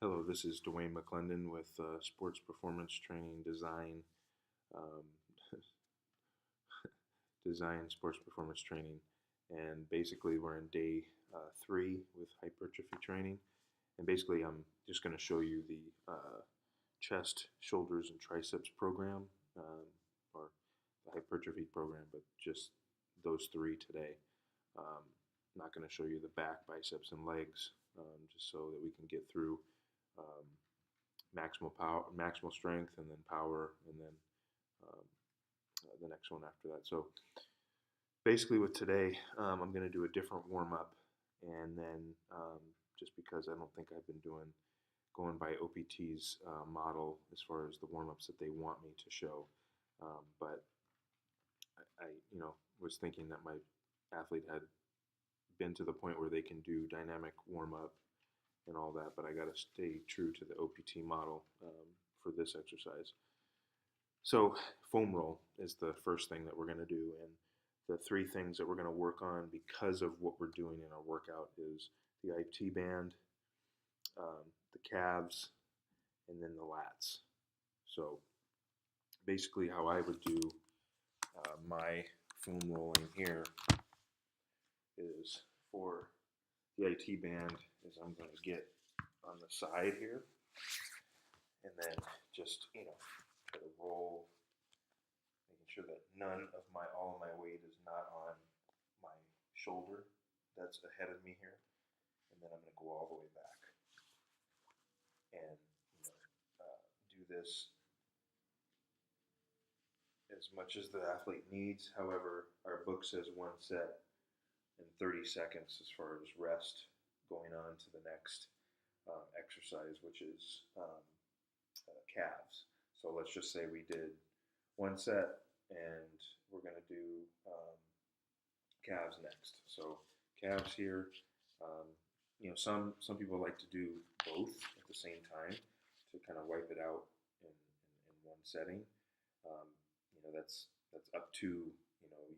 Hello, this is Dwayne McClendon with Sports Performance Training Design, um, Design Sports Performance Training, and basically we're in day 3 with hypertrophy training, and basically I'm just going to show you the chest, shoulders, and triceps program, or the hypertrophy program, but just those 3 today. I'm not going to show you the back, biceps, and legs, just so that we can get through um, maximal power, maximal strength, and then power, and then the next one after that. So basically, with today, I'm going to do a different warm up, and then just because I don't think I've been going by OPT's model as far as the warm ups that they want me to show, but I was thinking that my athlete had been to the point where they can do dynamic warm up and all that, but I got to stay true to the OPT model for this exercise. So foam roll is the first thing that we're going to do, and the 3 things that we're going to work on because of what we're doing in our workout is the IT band, the calves, and then the lats. So basically how I would do my foam rolling here is for the IT band is I'm going to get on the side here and then just, try to roll, making sure that all of my weight is not on my shoulder that's ahead of me here. And then I'm going to go all the way back and do this as much as the athlete needs. However, our book says 1 set in 30 seconds as far as rest, going on to the next exercise, which is calves. So let's just say we did 1 set and we're going to do calves next. So calves here, some people like to do both at the same time to kind of wipe it out in one setting. That's up to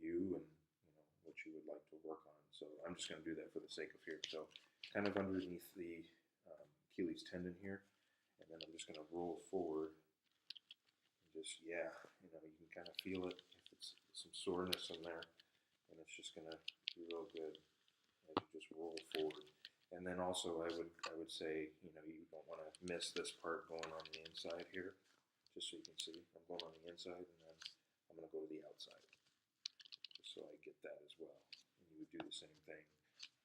you and what you would like to work on. So I'm just going to do that for the sake of here. So kind of underneath the Achilles tendon here, and then I'm just going to roll forward and just, you can kind of feel it if it's some soreness in there, and it's just going to be real good as you just roll forward. And then also I would say, you don't want to miss this part going on the inside here, just so you can see. I'm going on the inside, and then I'm going to go to the outside, just so I get that as well. And you would do the same thing,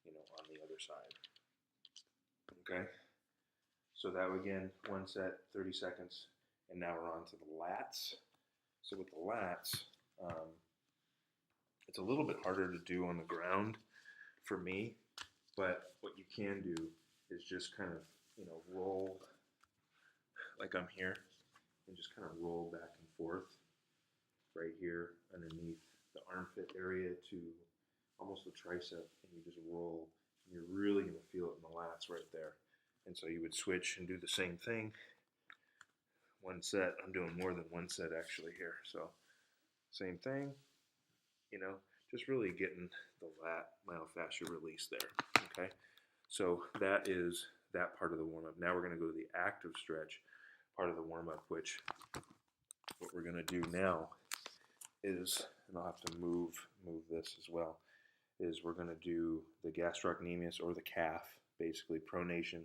on the other side. Okay? So that again, 1 set, 30 seconds, and now we're on to the lats. So with the lats, it's a little bit harder to do on the ground for me, but what you can do is just kind of, roll like I'm here, and just kind of roll back and forth right here underneath the armpit area to almost the tricep, and you just roll, and you're really going to feel it in the lats right there. And so you would switch and do the same thing. 1 set. I'm doing more than 1 set actually here. So same thing, just really getting the lat myofascial release there. Okay, so that is that part of the warm-up. Now we're going to go to the active stretch part of the warm-up, which what we're going to do now is, and I'll have to move this as well, is we're going to do the gastrocnemius or the calf, basically pronation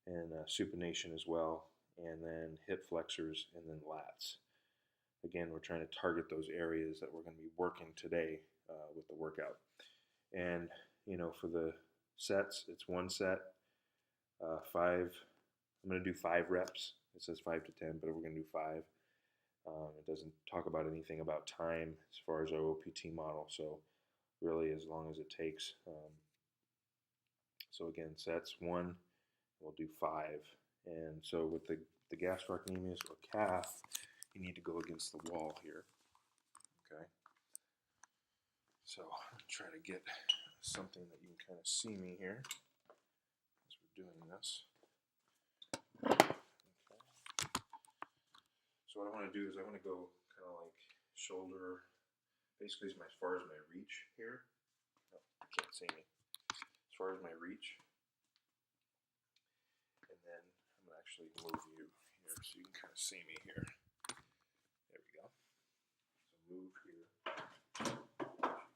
and supination as well, and then hip flexors, and then lats. Again, we're trying to target those areas that we're going to be working today with the workout. And for the sets, it's 1 set, 5. I'm going to do 5 reps. It says 5 to 10, but we're going to do 5. It doesn't talk about anything about time as far as our OPT model, so really as long as it takes. So again, sets 1, we'll do 5. And so with the gastrocnemius or calf, you need to go against the wall here. Okay. So I'll try to get something that you can kind of see me here as we're doing this. Okay. So what I want to do is I want to go kind of like shoulder, basically as far as my reach here. No, you can't see me. As far as my reach. And then I'm gonna actually move you here so you can kind of see me here. There we go. So move here. See me. All right.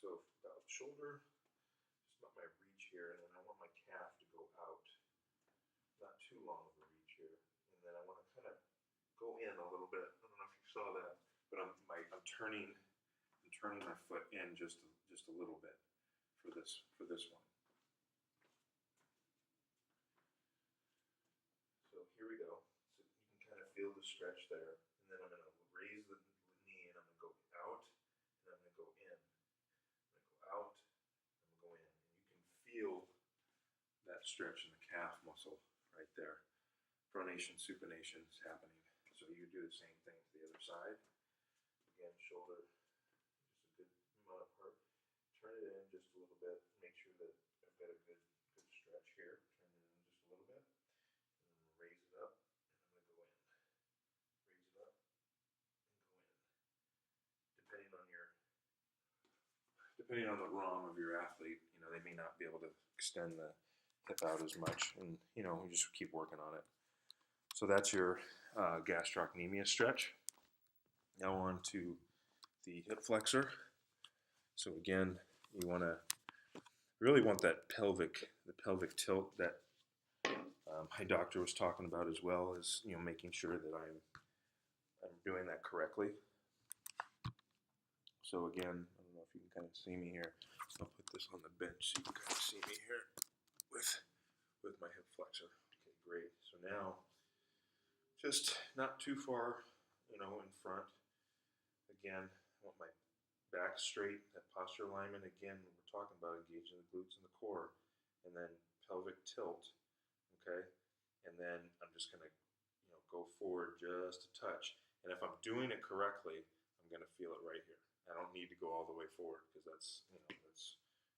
So about shoulder, just about my reach here, and then I want my calf to go out. Not too long of a reach here, and then I want to kind of go in a little bit. I don't know if you saw that, but I'm turning my foot in just a little bit for this one. So here we go. So you can kind of feel the stretch there, and then I'm going to raise the knee, and I'm going to go out, and I'm going to go in. I'm going to go out, I'm going to go in, and you can feel that stretch in the calf muscle right there. Pronation, supination is happening. So you do the same thing to the other side. Again, shoulder just a good amount apart. Turn it in just a little bit. Make sure that I've got a good stretch here. Turn it in just a little bit. And then raise it up, and I'm going to go in. Raise it up and go in. Depending on the ROM of your athlete, they may not be able to extend the hip out as much, and we just keep working on it. So that's your gastrocnemius stretch. Now on to the hip flexor. So again, you really want that pelvic tilt that my doctor was talking about, as well as making sure that I'm doing that correctly. So again, I don't know if you can kind of see me here. I'll put this on the bench so you can kind of see me here with my hip flexor. Okay, great. So now, just not too far, in front. Again, I want my back straight, that posture alignment. Again, we're talking about engaging the glutes and the core, and then pelvic tilt, okay? And then I'm just gonna, go forward just a touch. And if I'm doing it correctly, I'm gonna feel it right here. I don't need to go all the way forward, because that's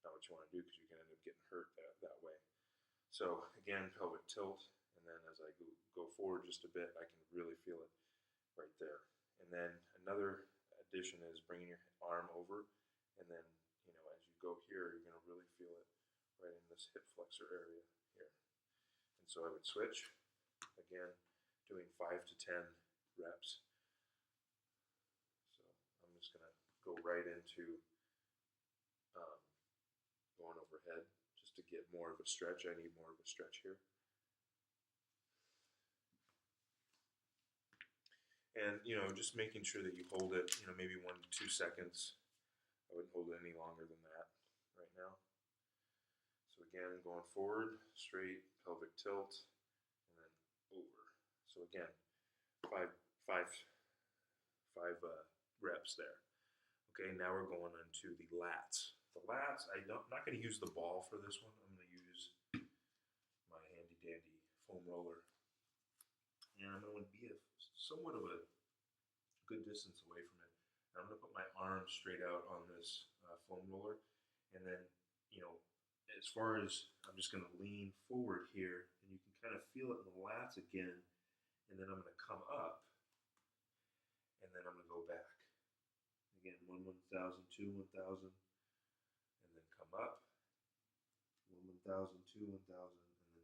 not what you want to do, because you can end up getting hurt that way. So again, pelvic tilt, and then as I go forward just a bit, I can really feel it right there. And then another addition is bringing your arm over, and then as you go here, you're going to really feel it right in this hip flexor area here. And so I would switch, again, doing 5 to 10 reps. So I'm just going to go right into going overhead just to get more of a stretch. I need more of a stretch here. And, just making sure that you hold it, maybe 1 to 2 seconds. I wouldn't hold it any longer than that right now. So again, going forward, straight, pelvic tilt, and then over. So again, five reps there. Okay, now we're going into the lats. The lats, I'm not going to use the ball for this one. I'm going to use my handy dandy foam roller. And I'm going to be somewhat of a good distance away from it. And I'm going to put my arms straight out on this foam roller. And then, as far as I'm just going to lean forward here, and you can kind of feel it in the lats again. And then I'm going to come up, and then I'm going to go back. Again, 1, 1,000, 2, 1,000, and then come up. 1, 1,000, 2, 1,000, and then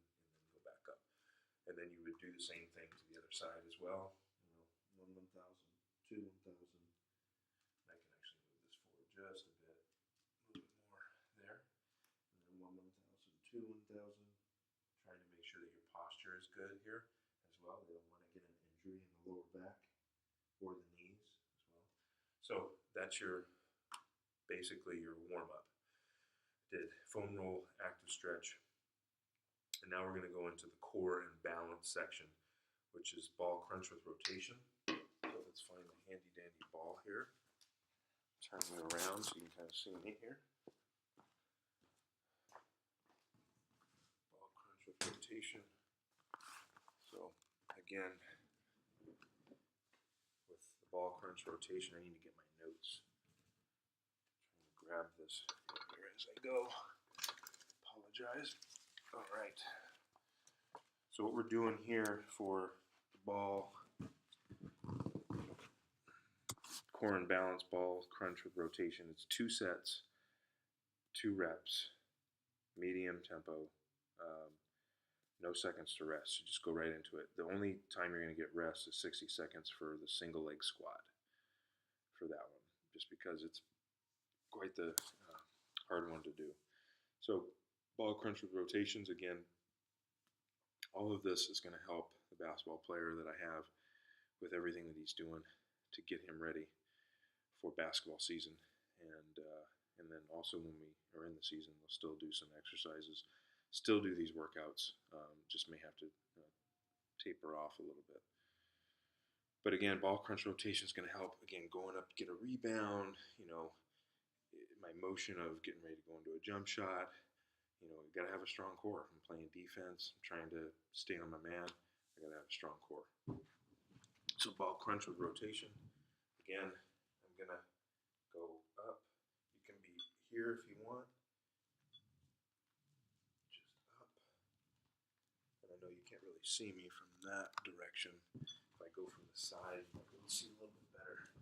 go back up. And then you would do the same thing to the other side as well. 1, 1,000, 2, 1,000. I can actually move this forward just a bit, more there. And then 1, 1,000, 2, 1,000. Trying to make sure that your posture is good here as well. They don't want to get an injury in the lower back or the knees as well. So that's basically your warm-up. Did foam roll, active stretch, and now we're going to go into the core and balance section, which is ball crunch with rotation. So let's find the handy dandy ball here. Turn it around so you can kind of see me here. Ball crunch with rotation. So again, with the ball crunch rotation, I need to get my notes. I'm trying to grab this here as I go. Apologize. All right. So what we're doing here for the ball, core and balance ball crunch with rotation, it's 2 sets, 2 reps, medium tempo, No seconds to rest. You just go right into it. The only time you're going to get rest is 60 seconds for the single leg squat for that one, just because it's quite the hard one to do. So ball crunch with rotations, again, all of this is going to help the basketball player that I have with everything that he's doing to get him ready for basketball season. And then also when we are in the season, we'll still do some exercises, still do these workouts, just may have to taper off a little bit. But again, ball crunch rotation is going to help, again, going up to get a rebound, my motion of getting ready to go into a jump shot. You got to have a strong core. I'm playing defense. I'm trying to stay on my man. I got to have a strong core. So ball crunch with rotation. Again, I'm going to go up. You can be here if you want. Just up. And I know you can't really see me from that direction. If I go from the side, you might be able to see a little bit better.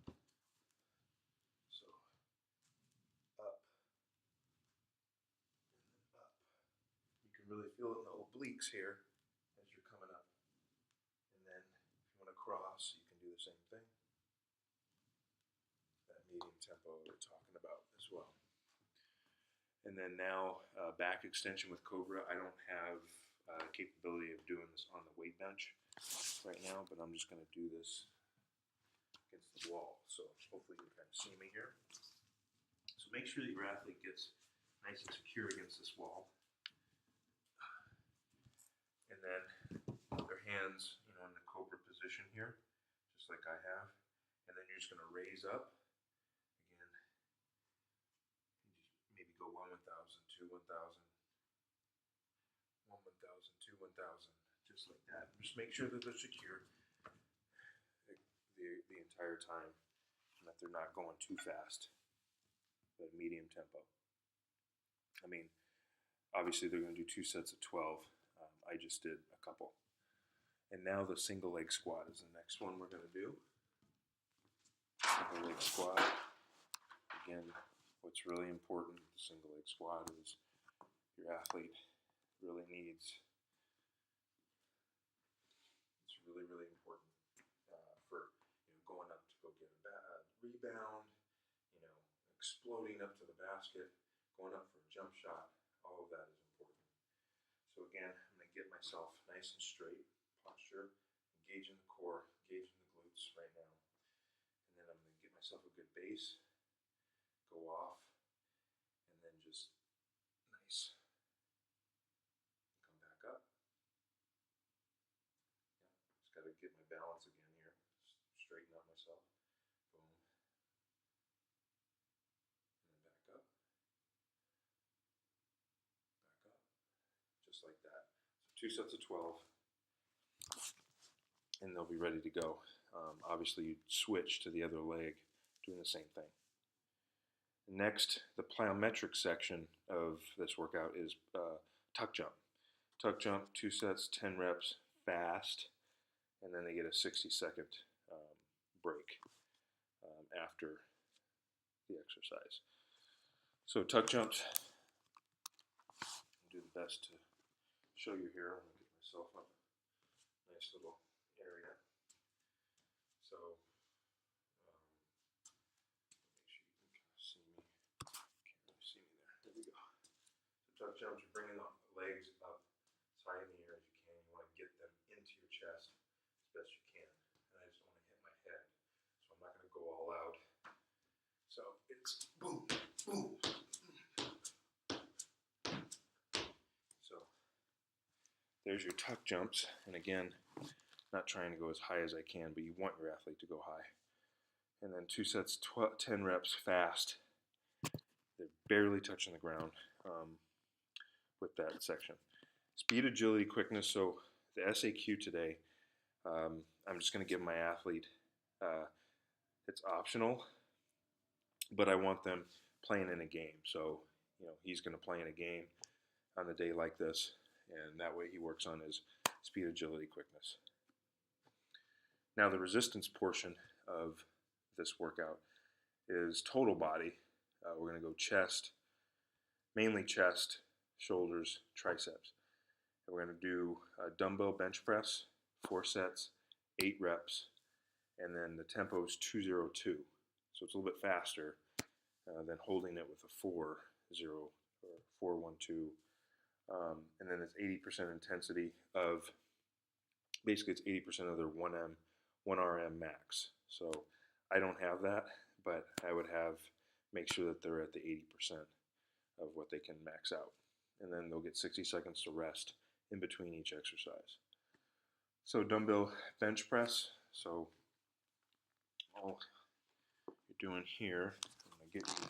So up. And then up. You can really feel it in the obliques here as you're coming up. And then if you want to cross, you can do the same thing. That medium tempo we're talking about as well. And then now back extension with Cobra. I don't have capability of doing this on the weight bench right now, but I'm just going to do this against the wall. So hopefully you can kind of see me here. So make sure that your athlete gets nice and secure against this wall. And then their hands, in the Cobra position here, just like I have. And then you're just going to raise up. Again, maybe go 1, 1,000, 2, 1,000, 1, 1,000, 2, 1,000, just like that. Just make sure that they're secure the entire time and that they're not going too fast. The medium tempo. I mean, obviously they're going to do 2 sets of 12. I just did a couple. And now the single leg squat is the next one we're going to do. Single leg squat. Again, what's really important with the single leg squat is your athlete really needs, it's really, really important for going up to go get a rebound, exploding up to the basket, going up for a jump shot. All of that is important. So again, I'm going to get myself nice and straight, posture, engaging the core, engaging the glutes right now. And then I'm going to get myself a good base, go off, and then just nice. Come back up. Yeah, just got to get my balance again here. Straighten up myself. Boom. And then back up. Back up. Just like that. So 2 sets of 12. And they'll be ready to go. Obviously, you switch to the other leg, doing the same thing. Next, the plyometric section of this workout is tuck jump. Tuck jump, 2 sets, 10 reps, fast, and then they get a 60-second break after the exercise. So tuck jumps, I'll do the best to show you here. I'm going to get myself up a nice little area. So make sure you can kind of see me. Can't really see me there. There we go. So tuck jumps, you're bringing the legs up as high in the air as you can. You want to get them into your chest as best you can. And I just don't want to hit my head. So I'm not going to go all out. So it's boom, boom. So there's your tuck jumps. And again, not trying to go as high as I can, but you want your athlete to go high. And then 2 sets, 10 reps fast. They're barely touching the ground with that section. Speed, agility, quickness. So the SAQ today, I'm just going to give my athlete, it's optional, but I want them playing in a game. So, he's going to play in a game on a day like this, and that way he works on his speed, agility, quickness. Now the resistance portion of this workout is total body. We're going to go chest, mainly chest, shoulders, triceps. And we're going to do a dumbbell bench press, 4 sets, 8 reps, and then the tempo is 202. So it's a little bit faster than holding it with a 4-0 or 4-1-2. And then it's 80% intensity of, basically it's 80% of their 1 RM max. So I don't have that, but I would make sure that they're at the 80% of what they can max out. And then they'll get 60 seconds to rest in between each exercise. So dumbbell bench press. So all you're doing here, I'm going to get you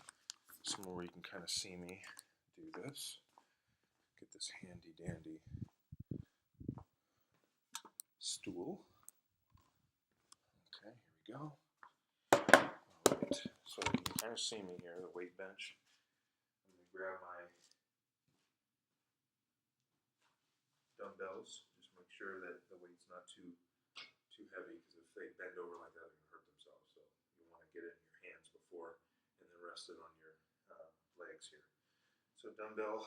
somewhere where you can kind of see me do this. Get this handy dandy stool. Okay, here we go. Alright, so you can kind of see me here, the weight bench. I'm going to grab my dumbbells. Just make sure that the weight's not too heavy, because if they bend over like that, they're going to hurt themselves. So you want to get it in your hands before, and then rest it on your legs here. So dumbbell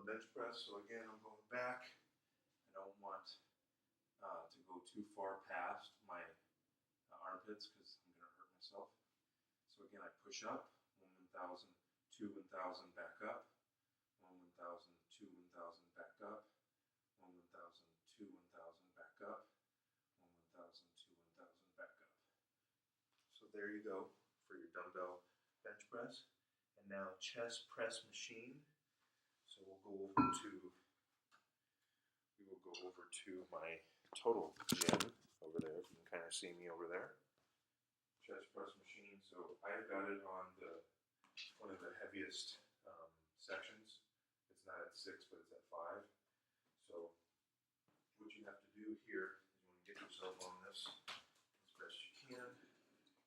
bench press. So again, I'm going back. I don't want to go too far past my armpits, because I'm going to hurt myself. So again, I push up, 1,000, 2 1,000, back up, 1 1,000, 2 1,000, back up, 1 1,000, 2 1,000, back up, 1 1,000, 2 1,000, back up. So there you go for your dumbbell bench press. And now chest press machine. So we'll go over to my total gym over there. You can kind of see me over there. Chest press machine. So I've got it on one of the heaviest sections. It's not at 6, but it's at 5. So what you have to do here is you want to get yourself on this as best you can.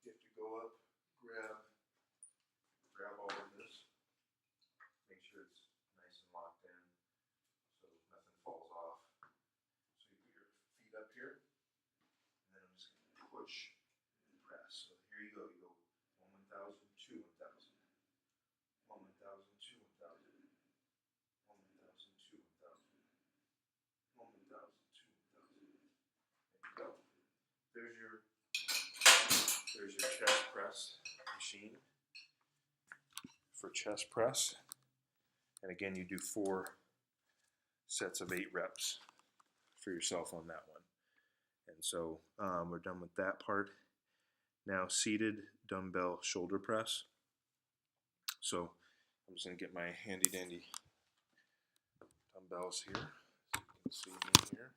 You have to go up, grab all of this. Make sure it's nice and locked in so nothing falls off. So you put your feet up here, and then I'm just going to push and press. So here you go. You go 1 1,000, 2 1,000, 1 1,000, 2 1,000, 1 1,000, 2 1,000, 1 1,000, 2 1,000. There you go. There's your chest press machine for chest press. And again, you do 4 sets of 8 reps for yourself on that one. And so we're done with that part. Now seated dumbbell shoulder press. So I'm just going to get my handy dandy dumbbells here, so you can see me here.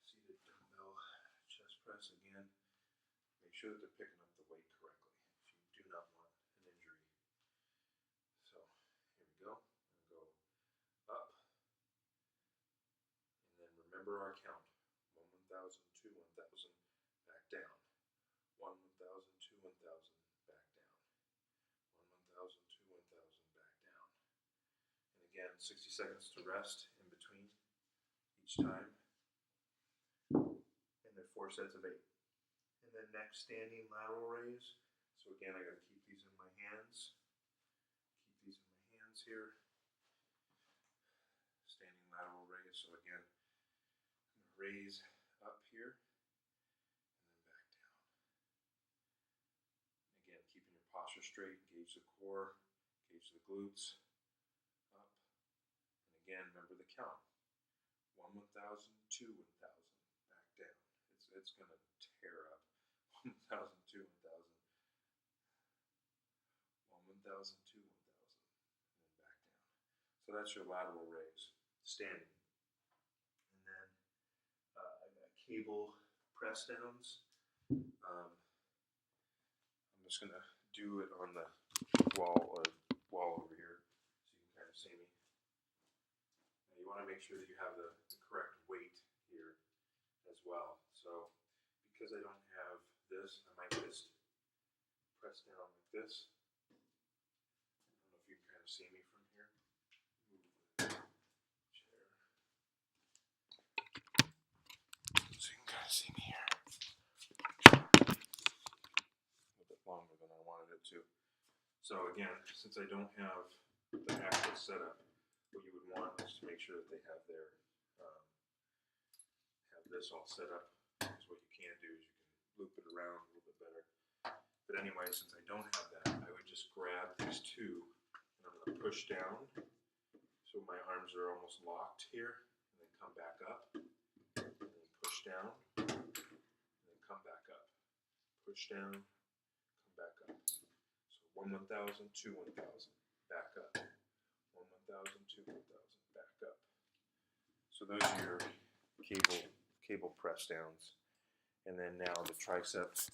Seated dumbbell chest press again. Make sure that they're picking up the weight correctly. You do not want an injury. So here we go. I'm going to go up, and then remember our count. 1 1,000, 2 1,000, back down. 1 1,000, 2 1,000, back down. 1 1,000, 2 1,000, back down. And again, 60 seconds to rest in between each time. And then 4 sets of 8. And then next, standing lateral raise. So again, I got to keep these in my hands. Keep these in my hands here. Standing lateral raise. So again, I'm going to raise up here and then back down. And again, keeping your posture straight. Engage the core. Engage the glutes. Up. And again, remember the count. 1 1,000, 2 1,000, back down. It's going to tear up. 1 1,000, 2 1,000. 1 1,000, 2 1,000, and then back down. So that's your lateral raise, standing. And then I've got cable press downs. I'm just going to do it on the wall over here, so you can kind of see me. Now you want to make sure that you have the correct weight here as well. So because I don't have this, I might just press down like this. I don't know if you can kind of see me from here. Move the chair. So you can kind of see me here. A little bit longer than I wanted it to. So again, since I don't have the actual setup, what you would want is to make sure that they have their have this all set up. Because what you can do is you can loop it around a little bit better. But anyway, since I don't have that, I would just grab these two and I'm going to push down so my arms are almost locked here, and then come back up, and then push down, and then come back up. Push down, come back up. So 1 1,000, 2 1,000, back up. 1 1,000, 2 1,000, back up. So those are your cable press downs. And then now the triceps.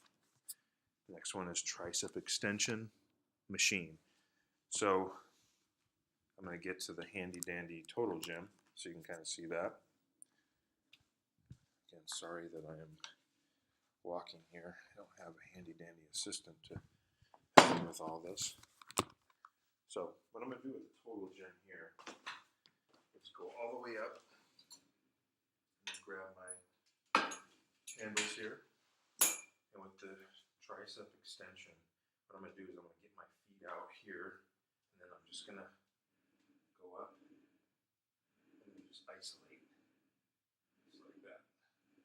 Next one is tricep extension machine. So I'm going to get to the handy dandy total gym so you can kind of see that. Again, sorry that I am walking here. I don't have a handy dandy assistant to help me with all this. So what I'm going to do with the total gym here is go all the way up and grab my handles here, and with the tricep extension, what I'm going to do is I'm going to get my feet out here, and then I'm just going to go up and then just isolate, just like that,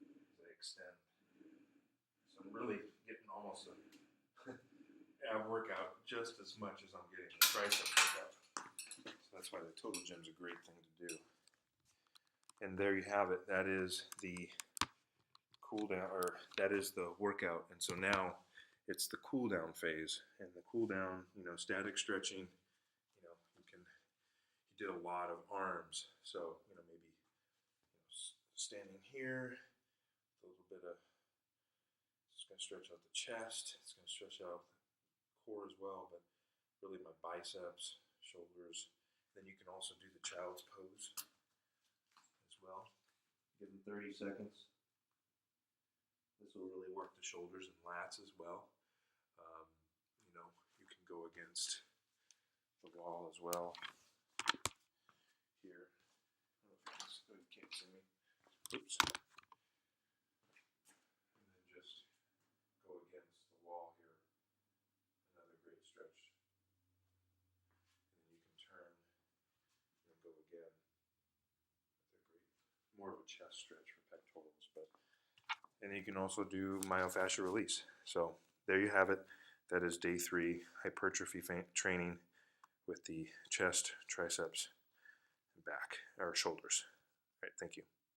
as I extend. So I'm really getting almost a ab workout just as much as I'm getting the tricep workout. So that's why the total gym is a great thing to do. And there you have it. That is the cool down, or that is the workout. And so now it's the cool down phase. And the cool down, static stretching, you did a lot of arms. So, maybe standing here, a little bit of, it's going to stretch out the chest. It's going to stretch out the core as well, but really my biceps, shoulders. Then you can also do the child's pose as well. Give them 30 seconds. This will really work the shoulders and lats as well. You can go against the wall as well. Here, I don't know if you can't see me. Oops. And then just go against the wall here. Another great stretch. And then you can turn and go again. That's a great, more of a chest stretch for pectorals, but. And you can also do myofascial release. So there you have it. That is day 3 hypertrophy training with the chest, triceps, and back, or shoulders. All right, thank you.